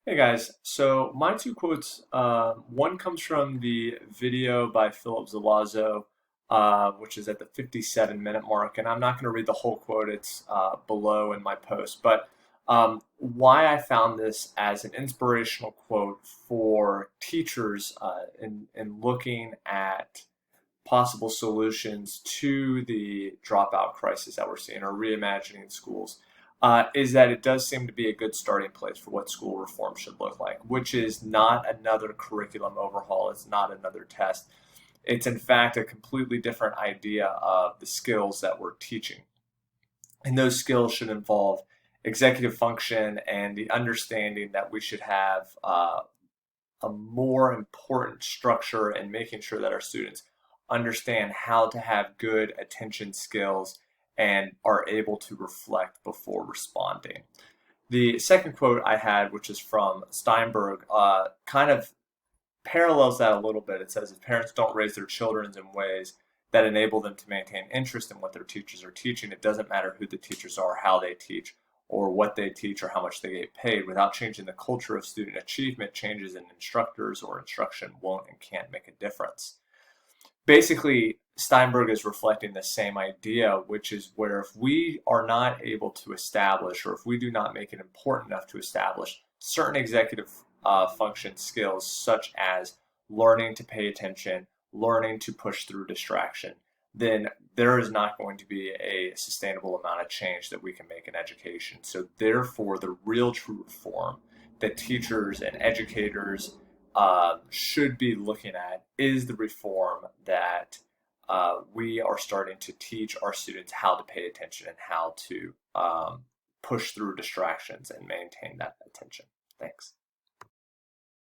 Hey guys, so my two quotes, one comes from the video by Philip Zalazo, which is at the 57-minute mark, and I'm not going to read the whole quote, it's below in my post, but why I found this as an inspirational quote for teachers in looking at possible solutions to the dropout crisis that we're seeing or reimagining schools is that it does seem to be a good starting place for what school reform should look like, which is not another curriculum overhaul. It's not another test. It's in fact a completely different idea of the skills that we're teaching. And those skills should involve executive function and the understanding that we should have a more important structure in making sure that our students understand how to have good attention skills and are able to reflect before responding. The second quote I had, which is from Steinberg, kind of parallels that a little bit. It says, if parents don't raise their children in ways that enable them to maintain interest in what their teachers are teaching, it doesn't matter who the teachers are, how they teach, or what they teach, or how much they get paid. Without changing the culture of student achievement, changes in instructors or instruction won't and can't make a difference. Basically, Steinberg is reflecting the same idea, which is where if we are not able to establish, or if we do not make it important enough to establish certain executive function skills, such as learning to pay attention, learning to push through distraction, then there is not going to be a sustainable amount of change that we can make in education. So, therefore, the real true reform that teachers and educators should be looking at is the reform that we are starting to teach our students how to pay attention and how to push through distractions and maintain that attention. Thanks.